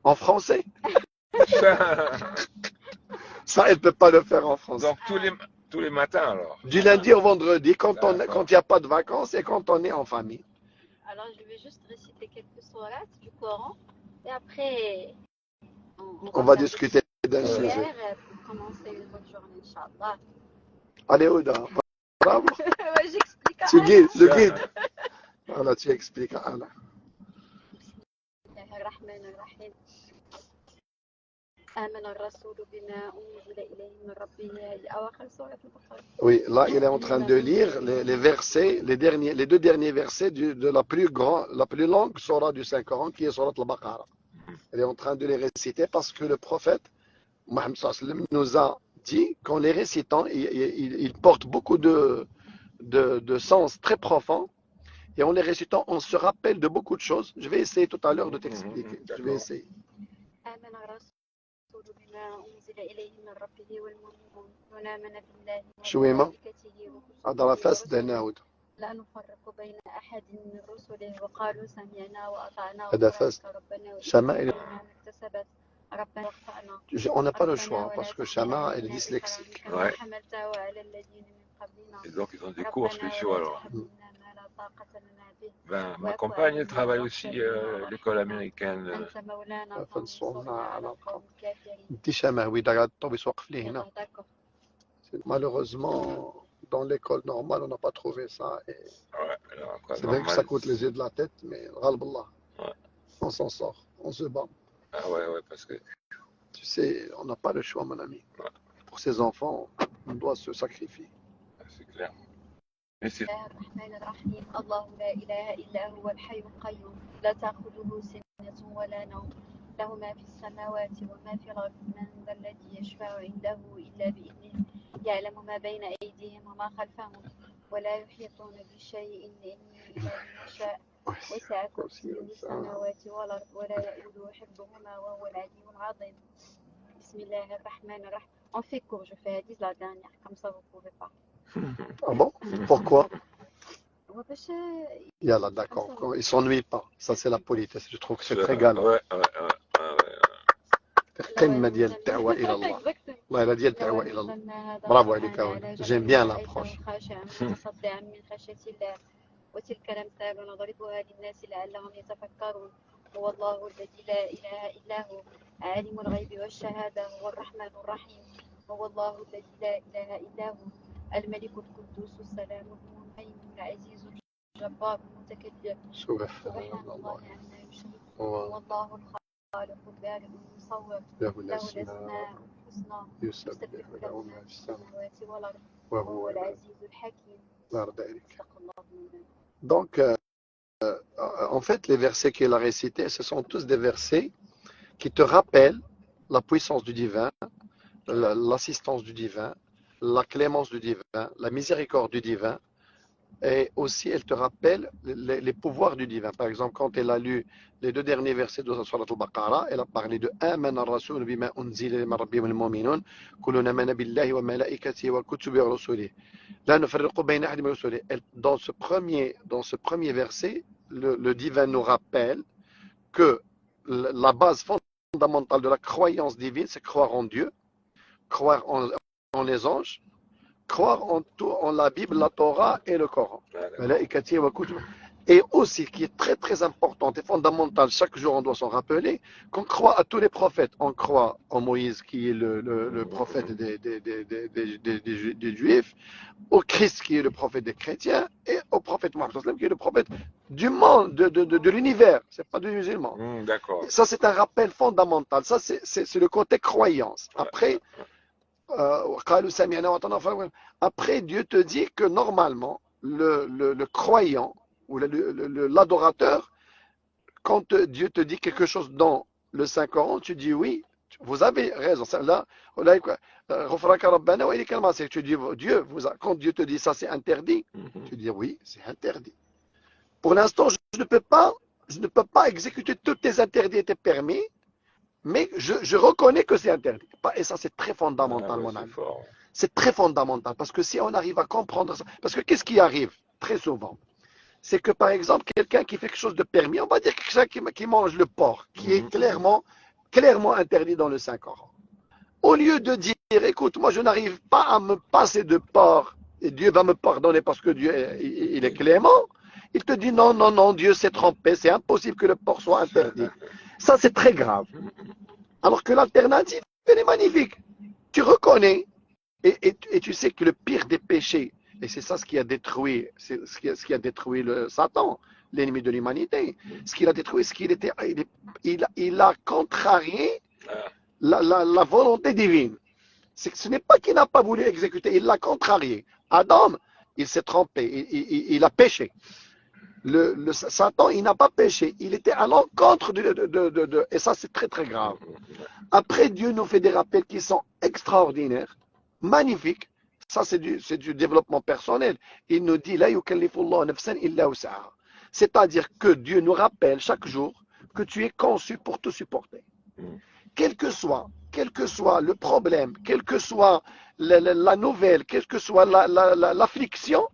En français. Ça, elle ne peut pas le faire en français. Donc tous les matins alors. Du lundi au vendredi, quand il n'y a pas de vacances et quand on est en famille. Alors, je vais juste réciter quelques sourates du Coran. Et après, on va discuter d'un sujet. Pour commencer une bonne journée, Inch'Allah. Allez, Ouda. Bravo. Ouais, j'explique. Tu guides, le guide. Voilà, tu expliques. Voilà. Oui, là, il est en train de lire les versets, les deux derniers versets de la plus longue sourate du Saint-Coran, qui est sourate al-Baqarah. Il est en train de les réciter parce que le prophète Mohammed sallam nous a dit qu'en les récitant, il porte beaucoup de sens très profond. Et en les récitant, on se rappelle de beaucoup de choses. Je vais essayer tout à l'heure de t'expliquer. Je vais essayer. شويمة هذا رفاس دناود لا نفرق بين أحد من رسله وقالوا سمعنا وأطعنا هذا فاس شمائل اكتسبت ربنا واخطأنا. On n'a pas le choix parce que Shama est dyslexique. Ouais. Et donc ils ont des cours spéciaux alors. Ben, ma compagne elle travaille aussi à l'école américaine. Malheureusement, dans l'école normale, on n'a pas trouvé ça. Et ouais, c'est vrai que ça coûte les yeux de la tête, mais on s'en sort, on se bat. Ah ouais, parce que... Tu sais, on n'a pas le choix, mon ami. Ouais. Pour ces enfants, on doit se sacrifier. C'est clair. Mais c'est... الله لا إله إلا هو الحي القيوم لا تأخذه سنة ولا نوم له ما في السماوات وما في الأرض من ذا الذي يشفع عنده إلا بإذنه يعلم ما بين أيديهم وما خلفهم ولا يحيطون بشيء إلا بما شاء وسع كرسيه السماوات والأرض ولا يؤوده حفظهما وهو العلي العظيم. بسم الله الرحمن الرحيم. On fait court, je fais Hadith la dernière, comme ça vous ne pouvez pas. Ah bon? Pourquoi? Yallah, d'accord. Ils ne s'ennuient pas. Ça, c'est la politesse. Je trouve que c'est très galant. Ouais. قمة ديال الدعوة إلى الله. الله لا ديال الدعوة إلى الله. برافو عليك أولي. J'aime bien l'approche. متصدعا من خشية الله وتلك الأمثال نضربها للناس لعلهم يتفكرون هو الله الذي لا إله إلا هو عالم الغيب والشهادة هو الرحمن الرحيم هو الله الذي لا إله إلا هو الملك القدوس السلام المهيمن العزيز الجبار المتكبر سبحان الله عما يشركون هو الله الخالق البارئ المصور له الأسماء الحسنى يسبح له ما في السماوات والأرض وهو العزيز الحكيم. Donc, en fait, les versets qu'il a récités, ce sont tous des versets qui te rappellent la puissance du divin, l'assistance du divin, la clémence du divin, la miséricorde du divin, et aussi elle te rappelle les pouvoirs du divin. Par exemple, quand elle a lu les deux derniers versets de Surat al-Baqarah, elle a parlé de Amana ar-Rasul bima unzila min rabbihim al-mu'minun kullun amana billahi wa malaikatihi wa kutubihi wa rusulihi la nufarriqu bayna ahadin min rusulihi. Dans ce premier verset, le divin nous rappelle que la base fondamentale de la croyance divine, c'est croire en Dieu, croire en les anges, croire en la Bible, la Torah et le Coran. Et aussi, qui est très très importante et fondamentale, chaque jour on doit s'en rappeler, qu'on croit à tous les prophètes. On croit en Moïse qui est le prophète des Juifs, au Christ qui est le prophète des chrétiens, et au prophète Mohammed qui est le prophète du monde, de l'univers. C'est pas du musulman. D'accord. Ça c'est un rappel fondamental. Ça c'est le côté croyance. Après, après, Dieu te dit que normalement, le croyant ou l'adorateur, quand Dieu te dit quelque chose dans le Saint-Coran, tu dis oui, vous avez raison. Là, tu dis Dieu, quand Dieu te dit ça c'est interdit, tu dis oui, c'est interdit. Pour l'instant, je ne peux pas exécuter tous tes interdits et tes permis, mais je reconnais que c'est interdit. Et ça, c'est très fondamental, mon ami. C'est très fondamental. Parce que si on arrive à comprendre ça, parce que qu'est-ce qui arrive très souvent? c'est que par exemple, quelqu'un qui fait quelque chose de permis, on va dire quelqu'un qui mange le porc, qui est clairement interdit dans le Saint-Coran. Au lieu de dire, écoute, moi je n'arrive pas à me passer de porc, et Dieu va me pardonner parce que Dieu il est clément, il te dit non, non, non, Dieu s'est trompé, c'est impossible que le porc soit interdit. Ça, c'est très grave. Alors que l'alternative, elle est magnifique. Tu reconnais, et tu sais que le pire des péchés, et c'est ça ce qui a détruit, Satan, l'ennemi de l'humanité. Ce qu'il a détruit, c'est qu'il a contrarié la volonté divine. Ce n'est pas qu'il n'a pas voulu exécuter, il l'a contrarié. Adam, il s'est trompé, il a péché. Le Satan, il n'a pas péché, il était à l'encontre et ça c'est très très grave. Après, Dieu nous fait des rappels qui sont extraordinaires, magnifiques. Ça c'est du développement personnel. Il nous dit, la yukallifullahu nafsan illa wus'aha. C'est-à-dire que Dieu nous rappelle chaque jour que tu es conçu pour te supporter. Quel que soit le problème, quelle que soit la nouvelle, quelle que soit l'affliction,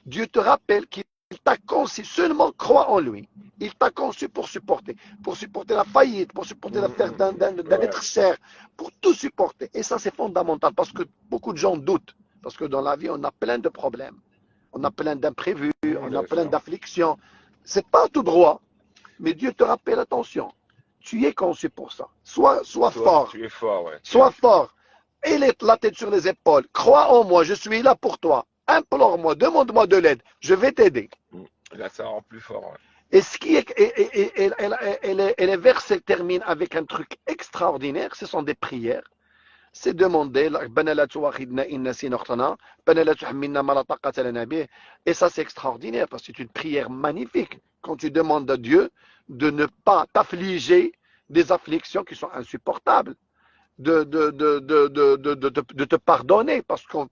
Dieu te rappelle qu'il t'a conçu, seulement crois en lui. Il t'a conçu pour supporter la faillite, pour supporter la perte d'un être cher, pour tout supporter. Et ça, c'est fondamental parce que beaucoup de gens doutent. Parce que dans la vie, on a plein de problèmes. On a plein d'imprévus, on a plein d'afflictions. C'est pas tout droit. Mais Dieu te rappelle, attention, tu es conçu pour ça. Sois fort. Tu es fort, ouais. Sois fort. Et la tête sur les épaules. Crois en moi, je suis là pour toi. Implore-moi, demande-moi de l'aide. Je vais t'aider. Là, ça rend plus fort. Ouais. Et ce qui est, et les versets terminent avec un truc extraordinaire. Ce sont des prières. C'est demander. Et ça, c'est extraordinaire parce que c'est une prière magnifique. Quand tu demandes à Dieu de ne pas t'affliger des afflictions qui sont insupportables, de te pardonner parce qu'on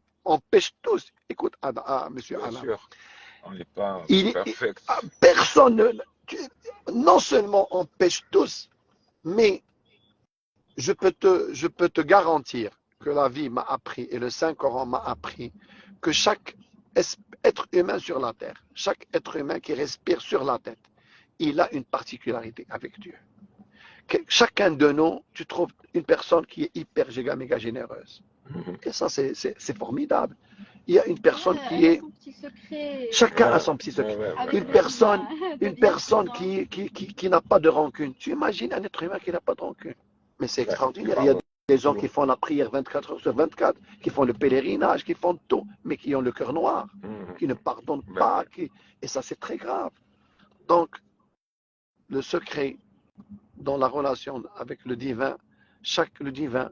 pêche tous. Écoute, monsieur Bien Alain. sûr. On n'est pas parfait. Personne, non seulement on pêche tous, mais je peux te garantir que la vie m'a appris et le Saint-Coran m'a appris que chaque être humain sur la terre, chaque être humain qui respire sur la tête, il a une particularité avec Dieu. Chacun de nous, tu trouves une personne qui est hyper méga généreuse. Et ça, c'est formidable. Il y a une personne qui est... Chacun a son petit secret. Une personne qui n'a pas de rancune. Tu imagines un être humain qui n'a pas de rancune. Mais c'est extraordinaire. Il y a des gens qui font la prière 24 heures sur 24, qui font le pèlerinage, qui font tout, mais qui ont le cœur noir, qui ne pardonnent pas. Et ça, c'est très grave. Donc, le secret dans la relation avec le divin, le divin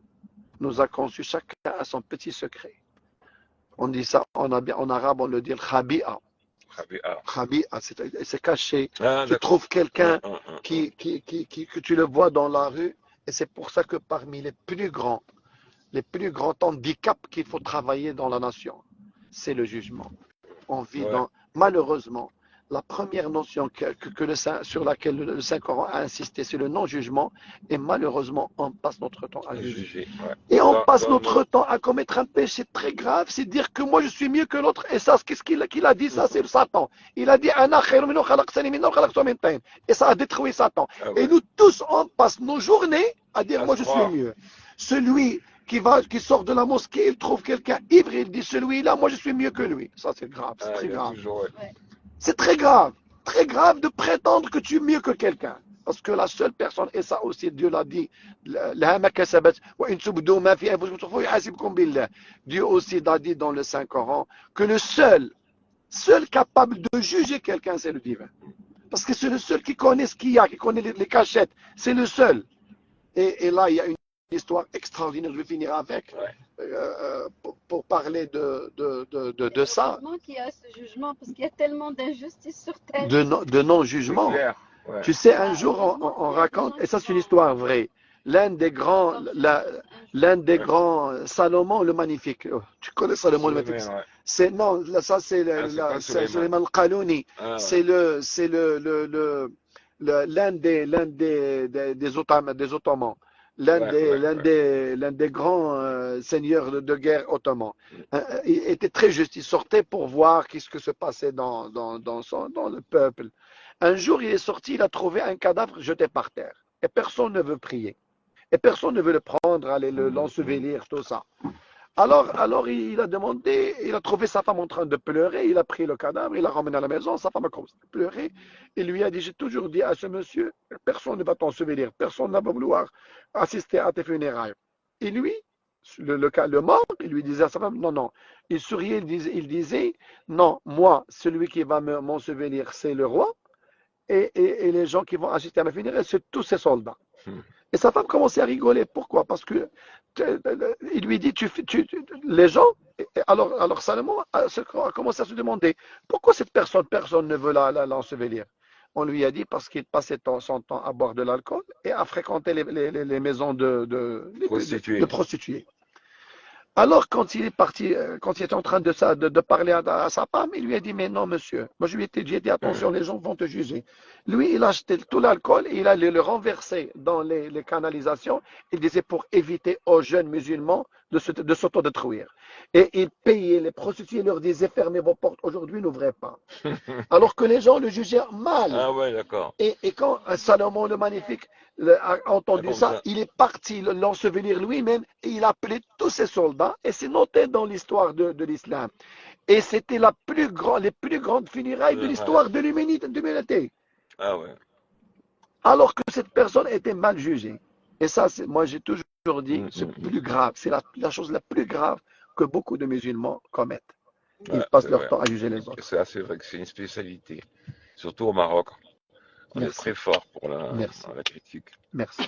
nous a conçus, chacun a son petit secret. On dit ça en arabe, on le dit khabi'a. Khabi'a, c'est caché. Tu trouves quelqu'un que tu le vois dans la rue, et c'est pour ça que parmi les plus grands handicaps qu'il faut travailler dans la nation, c'est le jugement. On vit malheureusement, la première notion sur laquelle le Saint-Coran a insisté, c'est le non-jugement. Et malheureusement, on passe notre temps à juger. Et on passe notre temps à commettre un péché très grave, c'est dire que moi je suis mieux que l'autre. Et ça, qu'est-ce qu'il a dit? Ça, c'est le Satan. Il a dit et ça a détruit Satan. Et nous tous, on passe nos journées à dire moi je suis mieux. Celui qui sort de la mosquée, il trouve quelqu'un ivre, il dit celui-là, moi je suis mieux que lui. Ça, c'est grave, c'est très grave. C'est très grave de prétendre que tu es mieux que quelqu'un. Parce que la seule personne, et ça aussi Dieu l'a dit, Dieu aussi l'a dit dans le Saint-Coran, que le seul capable de juger quelqu'un, c'est le divin. Parce que c'est le seul qui connaît ce qu'il y a, qui connaît les cachettes. C'est le seul. Et là, il y a une histoire extraordinaire, je vais finir avec, pour parler de ça. Heureusement qu'il y a ce jugement, parce qu'il y a tellement d'injustice sur terre. De non-jugement. Tu sais, un jour, on raconte, et ça c'est une histoire vraie, l'un des grands Salomon le Magnifique. Tu connais Salomon le Magnifique? C'est Sulayman al-Qalouni. C'est l'un des Ottomans. l'un des grands seigneurs de guerre ottomans. Il était très juste. Il sortait pour voir qu'est-ce que se passait dans le peuple. Un jour, il est sorti, il a trouvé un cadavre jeté par terre. Et personne ne veut prier. Et personne ne veut le prendre, aller l'ensevelir, tout ça. Alors, il a demandé, il a trouvé sa femme en train de pleurer, il a pris le cadavre, il l'a ramené à la maison, sa femme a commencé à pleurer, il lui a dit, j'ai toujours dit à ce monsieur, personne ne va t'ensevelir, personne ne va vouloir assister à tes funérailles. Et lui, le mort, il lui disait à sa femme, non, non, il souriait, il disait, non, moi, celui qui va m'ensevelir, c'est le roi, et les gens qui vont assister à mes funérailles, c'est tous ces soldats. Et sa femme commençait à rigoler. Pourquoi? Parce que il lui dit, les gens, alors Salomon a commencé à se demander, pourquoi personne ne veut l'ensevelir? On lui a dit parce qu'il passait son temps à boire de l'alcool et à fréquenter les maisons de prostituées. Alors, quand il est parti, quand il était en train de parler à sa femme, il lui a dit, mais non, monsieur. Moi, j'ai dit, attention, les gens vont te juger. Lui, il a acheté tout l'alcool et il allait le renverser dans les canalisations. Il disait pour éviter aux jeunes musulmans de s'autodétruire. Et il payait les prostituées, leur disait, fermez vos portes, aujourd'hui, n'ouvrez pas. Alors que les gens le jugeaient mal. Ah ouais, d'accord. Et quand Salomon le Magnifique a entendu ça, il est parti l'ensevelir lui-même et il a appelé tous ses soldats et c'est noté dans l'histoire de l'islam. Et c'était les plus grandes funérailles de l'histoire de l'humanité. Ah ouais. Alors que cette personne était mal jugée. Et ça, moi j'ai toujours dit, c'est plus grave, c'est la chose la plus grave que beaucoup de musulmans commettent. Ils passent leur temps à juger les autres. C'est assez vrai que c'est une spécialité, surtout au Maroc. On est très fort pour la critique. Merci.